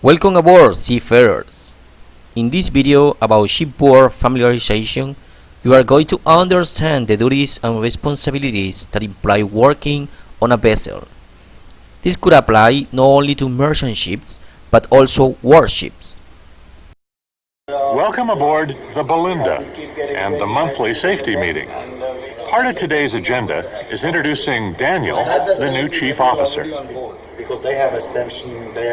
Welcome aboard, seafarers! In this video about shipboard familiarization, you are going to understand the duties and responsibilities that imply working on a vessel. This could apply not only to merchant ships, but also warships. Welcome aboard the Belinda and the monthly safety meeting. Part of today's agenda is introducing Daniel, the new chief officer.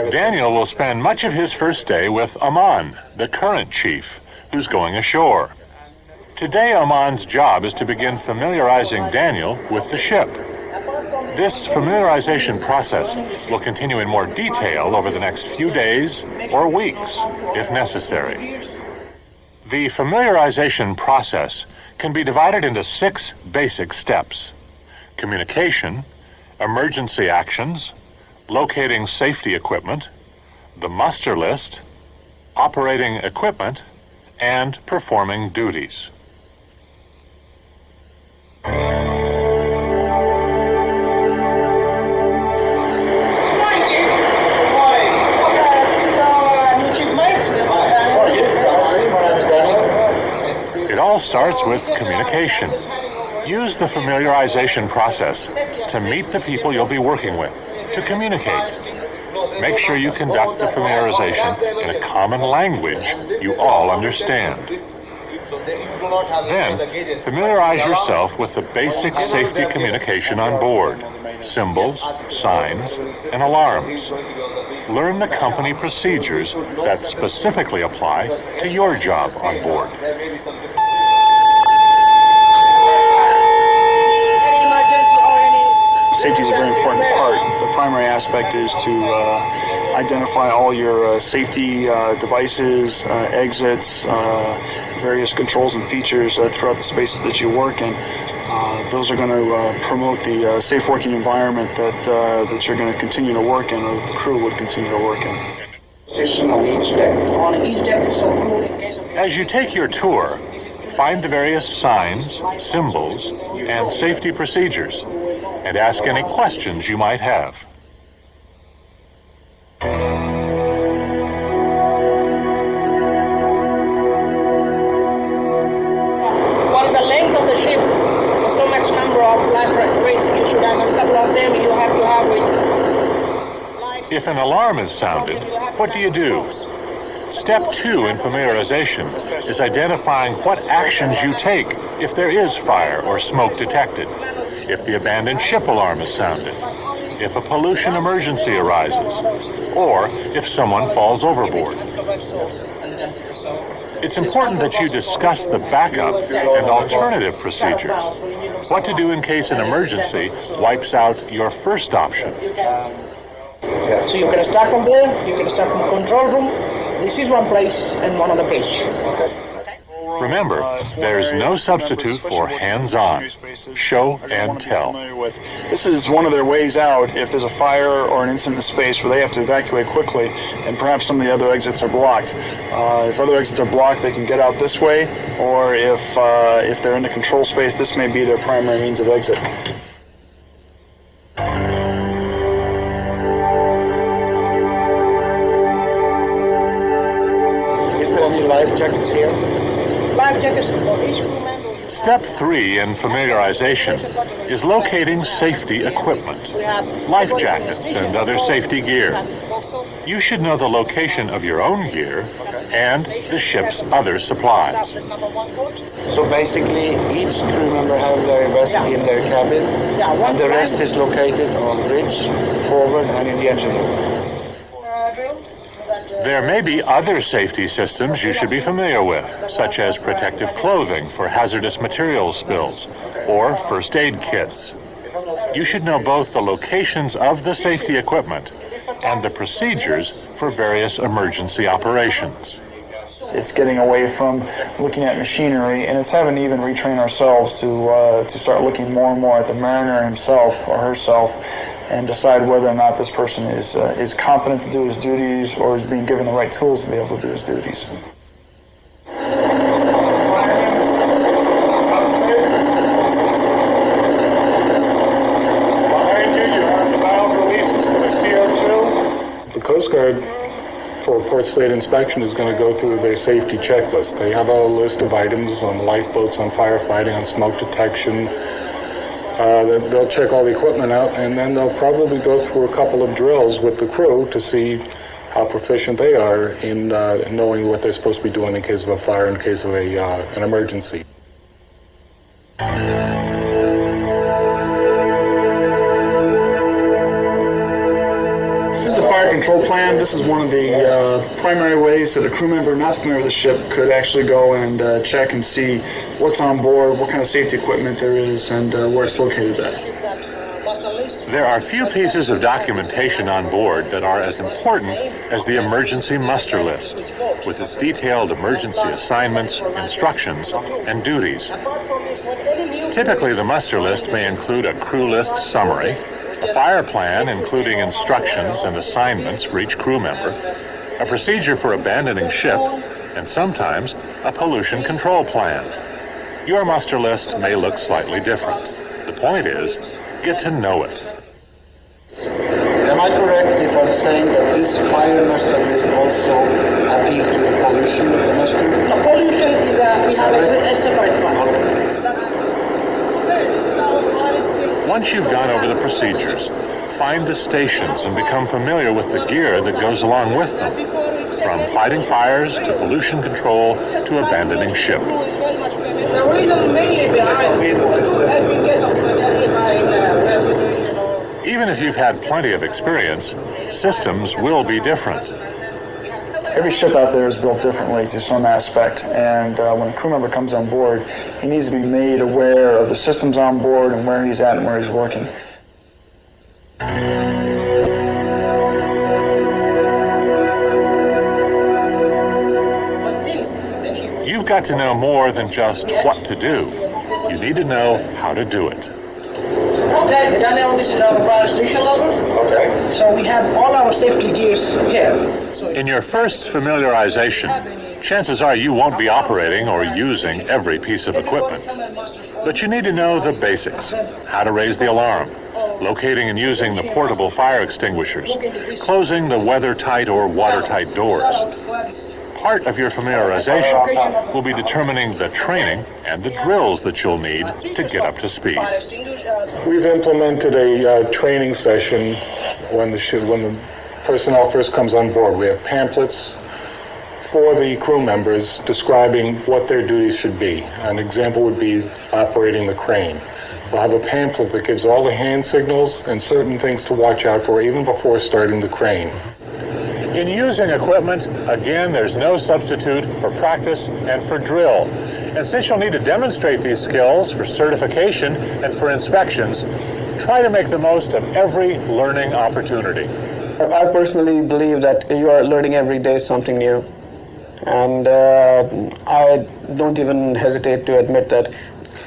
Daniel will spend much of his first day with Aman, the current chief, who's going ashore. Today, Aman's job is to begin familiarizing Daniel with the ship. This familiarization process will continue in more detail over the next few days or weeks, if necessary. The familiarization process can be divided into 6 basic steps: communication, emergency actions, locating safety equipment, the muster list, operating equipment, and performing duties. It all starts with communication. Use the familiarization process to meet the people you'll be working with, to communicate. Make sure you conduct the familiarization in a common language you all understand. Then, familiarize yourself with the basic safety communication on board: symbols, signs, and alarms. Learn the company procedures that specifically apply to your job on board. Safety is a very important part. The primary aspect is to identify all your safety devices, exits, various controls and features throughout the spaces that you work in. Those are going to promote the safe working environment that you're going to continue to work in, or the crew would continue to work in. As you take your tour, find the various signs, symbols, and safety procedures, and ask any questions you might have. What's the length of the ship? There's so much number of lifejackets. You should have a couple of them. You have to have it. If an alarm is sounded, what do you do? Step 2 in familiarization is identifying what actions you take if there is fire or smoke detected, if the abandoned ship alarm is sounded, if a pollution emergency arises, or if someone falls overboard. It's important that you discuss the backup and alternative procedures. What to do in case an emergency wipes out your first option. So you can start from there. You can start from the control room. This is one place and one other place. Remember, there's no substitute for hands-on, show and tell. This is one of their ways out if there's a fire or an incident in space where they have to evacuate quickly and perhaps some of the other exits are blocked. If other exits are blocked, they can get out this way, or if they're in the control space, this may be their primary means of exit. Is there any life jackets here? Life jackets for each crew member. Step 3 in familiarization is locating safety equipment, life jackets and other safety gear. You should know the location of your own gear and the ship's other supplies. So basically, each crew member have their vest in their cabin, and the rest is located on bridge, forward, and in the engine room. There may be other safety systems you should be familiar with, such as protective clothing for hazardous materials spills, or first aid kits. You should know both the locations of the safety equipment and the procedures for various emergency operations. It's getting away from looking at machinery, and it's having to even retrain ourselves to start looking more and more at the mariner himself or herself and decide whether or not this person is competent to do his duties or is being given the right tools to be able to do his duties. Coast Guard short slate inspection is going to go through their safety checklist. They have a list of items on lifeboats, on firefighting, on smoke detection. They'll check all the equipment out, and then they'll probably go through a couple of drills with the crew to see how proficient they are in knowing what they're supposed to be doing in case of a fire, in case of an emergency. Control plan. This is one of the primary ways that a crew member not familiar with the ship could actually go and check and see what's on board, what kind of safety equipment there is, and where it's located at. There are few pieces of documentation on board that are as important as the emergency muster list, with its detailed emergency assignments, instructions, and duties. Typically, the muster list may include a crew list summary, a fire plan including instructions and assignments for each crew member, a procedure for abandoning ship, and sometimes a pollution control plan. Your muster list may look slightly different. The point is, get to know it. Am I correct if I'm saying that this fire muster list also appeals to the pollution muster? The pollution is we have a separate one. Once you've gone over the procedures, find the stations and become familiar with the gear that goes along with them, from fighting fires to pollution control to abandoning ship. The reason mainly behind Even if you've had plenty of experience, systems will be different. Every ship out there is built differently to some aspect, and when a crew member comes on board, he needs to be made aware of the systems on board and where he's at and where he's working. You've got to know more than just what to do. You need to know how to do it. Okay, Daniel, this is our fire station logger. Okay. So we have all our safety gears here. In your first familiarization, chances are you won't be operating or using every piece of equipment. But you need to know the basics: how to raise the alarm, locating and using the portable fire extinguishers, closing the weather-tight or watertight doors. Part of your familiarization will be determining the training and the drills that you'll need to get up to speed. We've implemented a training session when the personnel first comes on board. We have pamphlets for the crew members describing what their duties should be. An example would be operating the crane. We'll have a pamphlet that gives all the hand signals and certain things to watch out for even before starting the crane. In using equipment, again, there's no substitute for practice and for drill. And since you'll need to demonstrate these skills for certification and for inspections, try to make the most of every learning opportunity. I personally believe that you are learning every day something new. And I don't even hesitate to admit that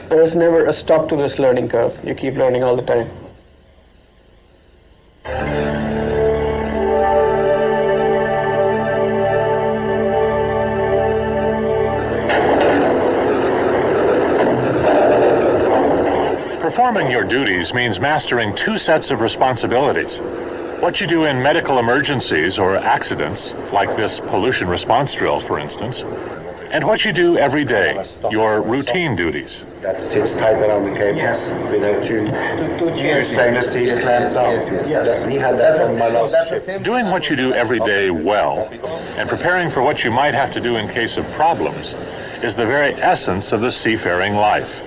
there is never a stop to this learning curve. You keep learning all the time. Performing your duties means mastering two sets of responsibilities. What you do in medical emergencies or accidents, like this pollution response drill, for instance, and what you do every day, your routine duties. That sits tight around the cable with a two stainless steel clamps on. Yes, we had that on my last ship. Doing what you do every day well, and preparing for what you might have to do in case of problems, is the very essence of the seafaring life.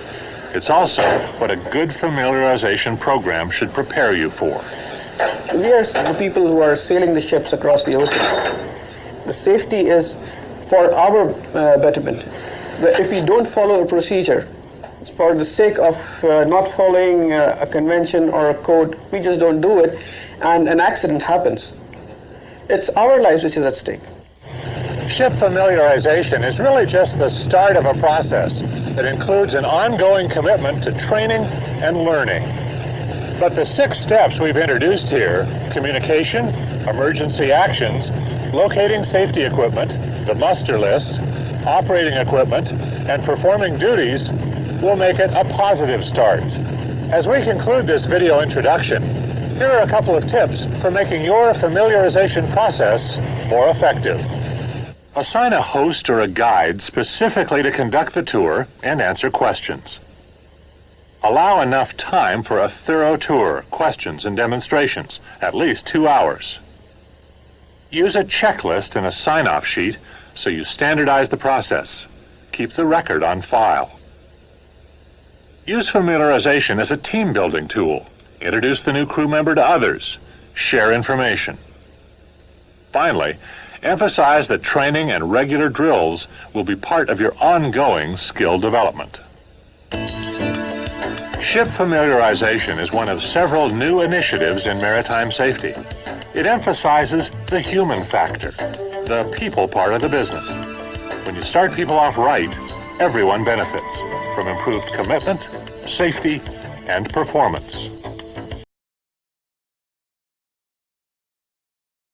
It's also what a good familiarization program should prepare you for. We are the people who are sailing the ships across the ocean. The safety is for our betterment. But if we don't follow a procedure, for the sake of not following a convention or a code, we just don't do it, and an accident happens. It's our lives which is at stake. Ship familiarization is really just the start of a process that includes an ongoing commitment to training and learning. But the 6 steps we've introduced here, communication, emergency actions, locating safety equipment, the muster list, operating equipment, and performing duties, will make it a positive start. As we conclude this video introduction, here are a couple of tips for making your familiarization process more effective. Assign a host or a guide specifically to conduct the tour and answer questions. Allow enough time for a thorough tour, questions, and demonstrations, at least 2 hours. Use a checklist and a sign-off sheet so you standardize the process. Keep the record on file. Use familiarization as a team-building tool. Introduce the new crew member to others. Share information. Finally, emphasize that training and regular drills will be part of your ongoing skill development. Ship familiarization is one of several new initiatives in maritime safety. It emphasizes the human factor, the people part of the business. When you start people off right, everyone benefits from improved commitment, safety, and performance.